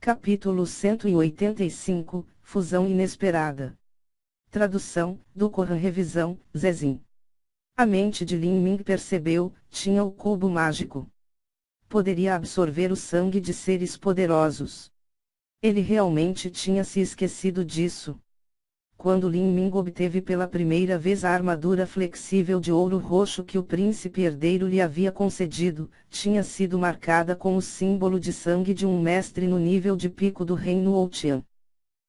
Capítulo 185, Fusão Inesperada. Tradução, do Corran Revisão, Zezin. A mente de Lin Ming percebeu, tinha o cubo mágico. Poderia absorver o sangue de seres poderosos. Ele realmente tinha se esquecido disso. Quando Lin Ming obteve pela primeira vez a armadura flexível de ouro roxo que o príncipe herdeiro lhe havia concedido, tinha sido marcada com o símbolo de sangue de um mestre no nível de pico do reino Ouqian.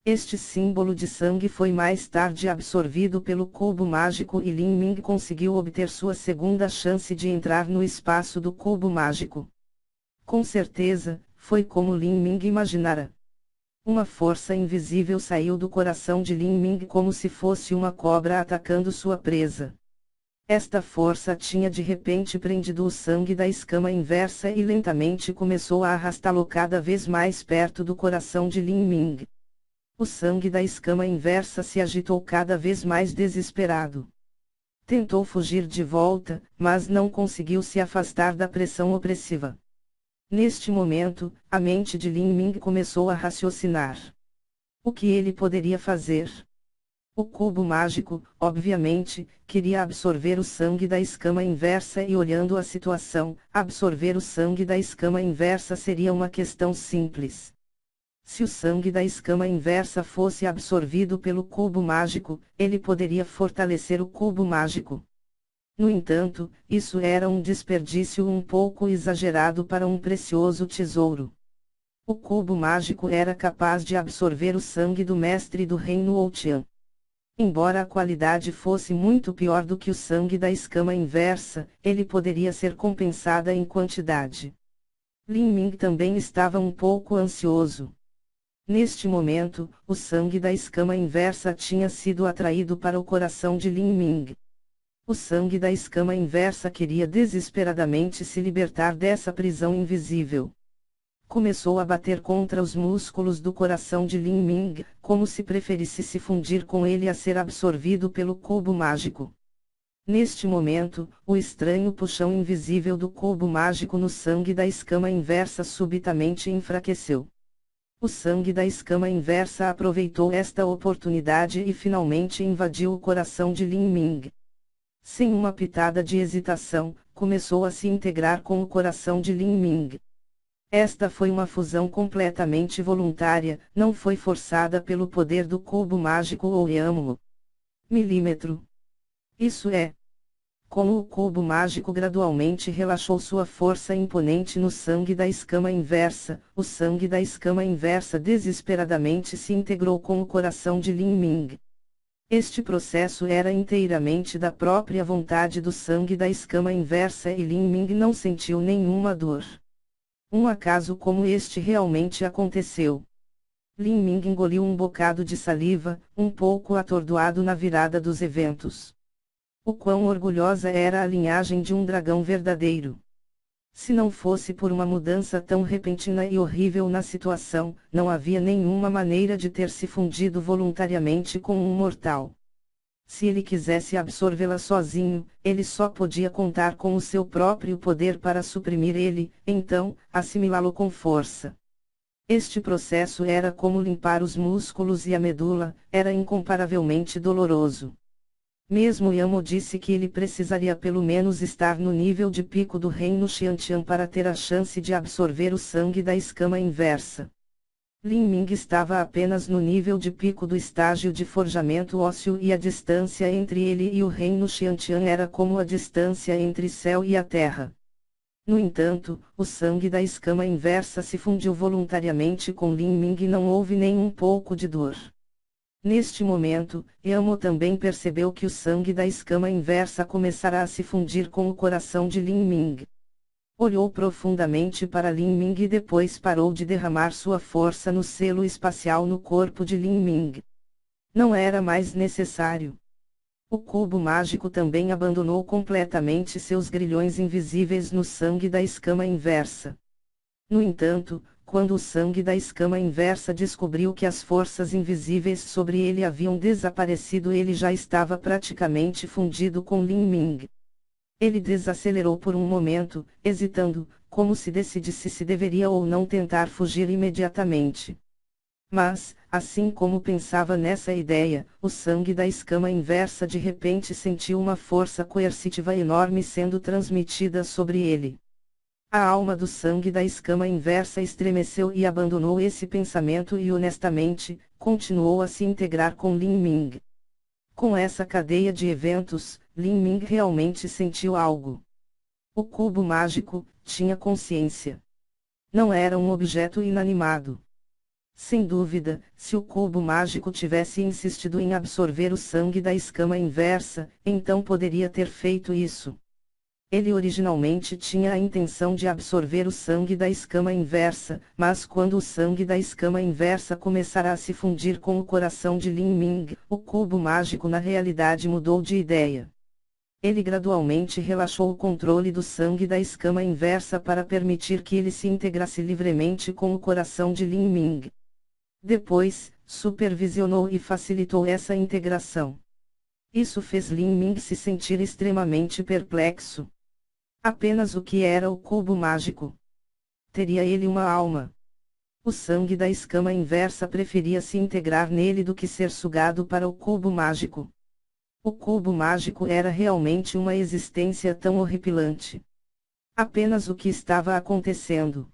Este símbolo de sangue foi mais tarde absorvido pelo cubo mágico e Lin Ming conseguiu obter sua segunda chance de entrar no espaço do cubo mágico. Com certeza, foi como Lin Ming imaginara. Uma força invisível saiu do coração de Lin Ming como se fosse uma cobra atacando sua presa. Esta força tinha de repente prendido o sangue da escama inversa e lentamente começou a arrastá-lo cada vez mais perto do coração de Lin Ming. O sangue da escama inversa se agitou cada vez mais desesperado. Tentou fugir de volta, mas não conseguiu se afastar da pressão opressiva. Neste momento, a mente de Lin Ming começou a raciocinar. O que ele poderia fazer? O cubo mágico, obviamente, queria absorver o sangue da escama inversa e olhando a situação, absorver o sangue da escama inversa seria uma questão simples. Se o sangue da escama inversa fosse absorvido pelo cubo mágico, ele poderia fortalecer o cubo mágico. No entanto, isso era um desperdício um pouco exagerado para um precioso tesouro. O cubo mágico era capaz de absorver o sangue do mestre do reino Ouqian. Embora a qualidade fosse muito pior do que o sangue da escama inversa, ele poderia ser compensada em quantidade. Lin Ming também estava um pouco ansioso. Neste momento, o sangue da escama inversa tinha sido atraído para o coração de Lin Ming. O sangue da escama inversa queria desesperadamente se libertar dessa prisão invisível. Começou a bater contra os músculos do coração de Lin Ming, como se preferisse se fundir com ele a ser absorvido pelo cubo mágico. Neste momento, o estranho puxão invisível do cubo mágico no sangue da escama inversa subitamente enfraqueceu. O sangue da escama inversa aproveitou esta oportunidade e finalmente invadiu o coração de Lin Ming. Sem uma pitada de hesitação, começou a se integrar com o coração de Lin Ming. Esta foi uma fusão completamente voluntária, não foi forçada pelo poder do cubo mágico ou âmulo. Milímetro. Isso é. Como o cubo mágico gradualmente relaxou sua força imponente no sangue da escama inversa, o sangue da escama inversa desesperadamente se integrou com o coração de Lin Ming. Este processo era inteiramente da própria vontade do sangue da escama inversa e Lin Ming não sentiu nenhuma dor. Um acaso como este realmente aconteceu. Lin Ming engoliu um bocado de saliva, um pouco atordoado na virada dos eventos. O quão orgulhosa era a linhagem de um dragão verdadeiro. Se não fosse por uma mudança tão repentina e horrível na situação, não havia nenhuma maneira de ter se fundido voluntariamente com um mortal. Se ele quisesse absorvê-la sozinho, ele só podia contar com o seu próprio poder para suprimir ele, então, assimilá-lo com força. Este processo era como limpar os músculos e a medula, era incomparavelmente doloroso. Mesmo Yamo disse que ele precisaria pelo menos estar no nível de pico do reino Xiantian para ter a chance de absorver o sangue da escama inversa. Lin Ming estava apenas no nível de pico do estágio de forjamento ósseo e a distância entre ele e o reino Xiantian era como a distância entre céu e a terra. No entanto, o sangue da escama inversa se fundiu voluntariamente com Lin Ming e não houve nem um pouco de dor. Neste momento, Yamo também percebeu que o sangue da escama inversa começara a se fundir com o coração de Lin Ming. Olhou profundamente para Lin Ming e depois parou de derramar sua força no selo espacial no corpo de Lin Ming. Não era mais necessário. O cubo mágico também abandonou completamente seus grilhões invisíveis no sangue da escama inversa. No entanto, quando o sangue da escama inversa descobriu que as forças invisíveis sobre ele haviam desaparecido, ele já estava praticamente fundido com Lin Ming. Ele desacelerou por um momento, hesitando, como se decidisse se deveria ou não tentar fugir imediatamente. Mas, assim como pensava nessa ideia, o sangue da escama inversa de repente sentiu uma força coercitiva enorme sendo transmitida sobre ele. A alma do sangue da escama inversa estremeceu e abandonou esse pensamento e honestamente, continuou a se integrar com Lin Ming. Com essa cadeia de eventos, Lin Ming realmente sentiu algo. O cubo mágico tinha consciência. Não era um objeto inanimado. Sem dúvida, se o cubo mágico tivesse insistido em absorver o sangue da escama inversa, então poderia ter feito isso. Ele originalmente tinha a intenção de absorver o sangue da escama inversa, mas quando o sangue da escama inversa começara a se fundir com o coração de Lin Ming, o cubo mágico na realidade mudou de ideia. Ele gradualmente relaxou o controle do sangue da escama inversa para permitir que ele se integrasse livremente com o coração de Lin Ming. Depois, supervisionou e facilitou essa integração. Isso fez Lin Ming se sentir extremamente perplexo. Apenas o que era o cubo mágico? Teria ele uma alma? O sangue da escama inversa preferia se integrar nele do que ser sugado para o cubo mágico. O cubo mágico era realmente uma existência tão horripilante. Apenas o que estava acontecendo.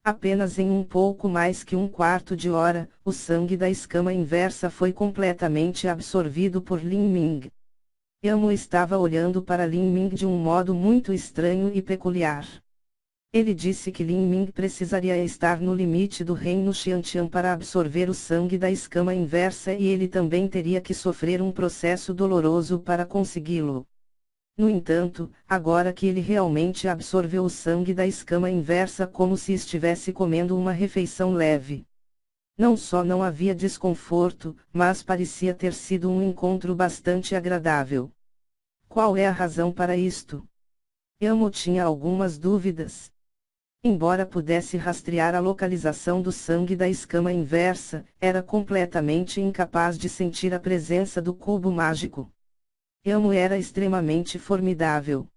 Apenas em um pouco mais que um quarto de hora, o sangue da escama inversa foi completamente absorvido por Lin Ming. Yamo estava olhando para Lin Ming de um modo muito estranho e peculiar. Ele disse que Lin Ming precisaria estar no limite do reino Xiantian para absorver o sangue da escama inversa e ele também teria que sofrer um processo doloroso para consegui-lo. No entanto, agora que ele realmente absorveu o sangue da escama inversa como se estivesse comendo uma refeição leve. Não só não havia desconforto, mas parecia ter sido um encontro bastante agradável. Qual é a razão para isto? Yamo tinha algumas dúvidas. Embora pudesse rastrear a localização do sangue da escama inversa, era completamente incapaz de sentir a presença do cubo mágico. Yamo era extremamente formidável.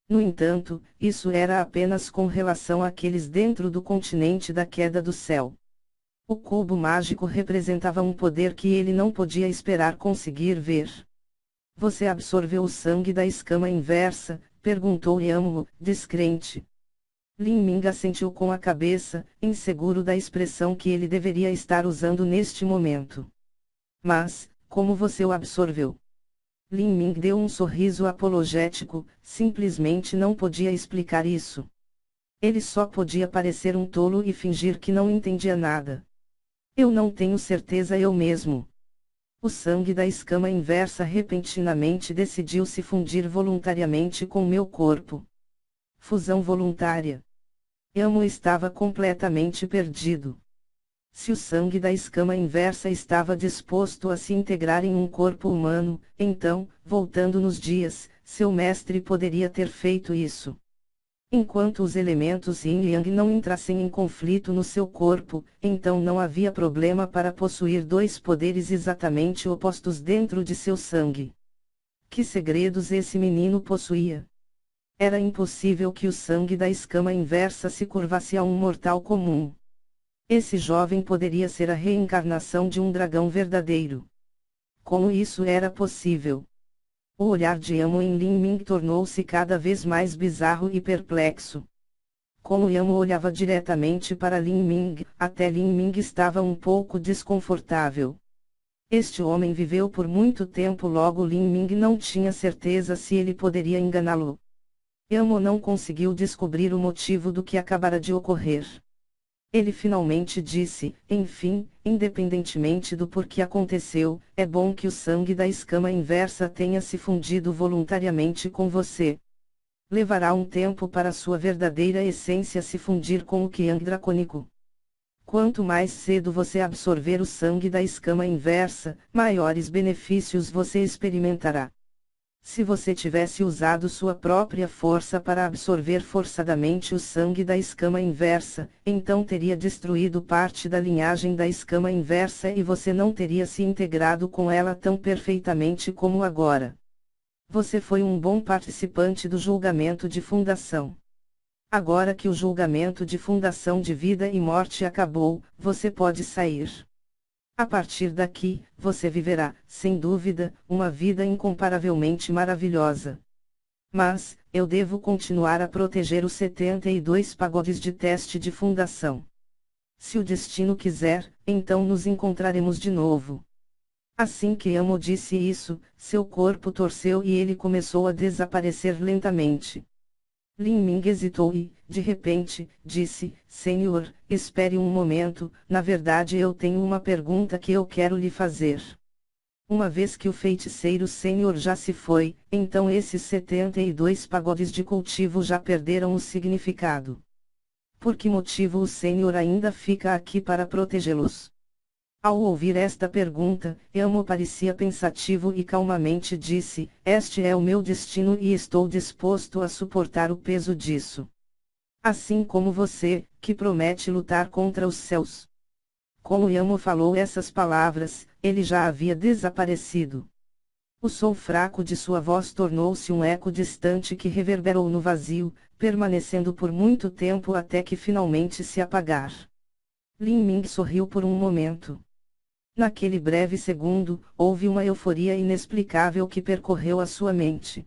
No entanto, isso era apenas com relação àqueles dentro do continente da queda do céu. O cubo mágico representava um poder que ele não podia esperar conseguir ver. Você absorveu o sangue da escama inversa? Perguntou Yamo, descrente. Lin Ming assentiu com a cabeça, inseguro da expressão que ele deveria estar usando neste momento. Mas, como você o absorveu? Lin Ming deu um sorriso apologético, simplesmente não podia explicar isso. Ele só podia parecer um tolo e fingir que não entendia nada. Eu não tenho certeza eu mesmo. O sangue da escama inversa repentinamente decidiu se fundir voluntariamente com meu corpo. Fusão voluntária. Yamo estava completamente perdido. Se o sangue da escama inversa estava disposto a se integrar em um corpo humano, então, voltando nos dias, seu mestre poderia ter feito isso. Enquanto os elementos Yin e Yang não entrassem em conflito no seu corpo, então não havia problema para possuir dois poderes exatamente opostos dentro de seu sangue. Que segredos esse menino possuía? Era impossível que o sangue da escama inversa se curvasse a um mortal comum. Esse jovem poderia ser a reencarnação de um dragão verdadeiro. Como isso era possível? O olhar de Yamo em Lin Ming tornou-se cada vez mais bizarro e perplexo. Como Yamo olhava diretamente para Lin Ming, até Lin Ming estava um pouco desconfortável. Este homem viveu por muito tempo, logo Lin Ming não tinha certeza se ele poderia enganá-lo. Yamo não conseguiu descobrir o motivo do que acabara de ocorrer. Ele finalmente disse, enfim, independentemente do porquê aconteceu, é bom que o sangue da escama inversa tenha se fundido voluntariamente com você. Levará um tempo para sua verdadeira essência se fundir com o Qiang dracônico. Quanto mais cedo você absorver o sangue da escama inversa, maiores benefícios você experimentará. Se você tivesse usado sua própria força para absorver forçadamente o sangue da escama inversa, então teria destruído parte da linhagem da escama inversa e você não teria se integrado com ela tão perfeitamente como agora. Você foi um bom participante do julgamento de fundação. Agora que o julgamento de fundação de vida e morte acabou, você pode sair. A partir daqui, você viverá, sem dúvida, uma vida incomparavelmente maravilhosa. Mas, eu devo continuar a proteger os 72 pagodes de teste de fundação. Se o destino quiser, então nos encontraremos de novo. Assim que Amo disse isso, seu corpo torceu e ele começou a desaparecer lentamente. Lin Ming hesitou e, de repente, disse: Senhor, espere um momento, na verdade eu tenho uma pergunta que eu quero lhe fazer. Uma vez que o feiticeiro Senhor já se foi, então esses 72 pagodes de cultivo já perderam o significado. Por que motivo o Senhor ainda fica aqui para protegê-los? Ao ouvir esta pergunta, Amo parecia pensativo e calmamente disse: Este é o meu destino e estou disposto a suportar o peso disso. Assim como você, que promete lutar contra os céus. Como Amo falou essas palavras, ele já havia desaparecido. O som fraco de sua voz tornou-se um eco distante que reverberou no vazio, permanecendo por muito tempo até que finalmente se apagar. Lin Ming sorriu por um momento. Naquele breve segundo, houve uma euforia inexplicável que percorreu a sua mente.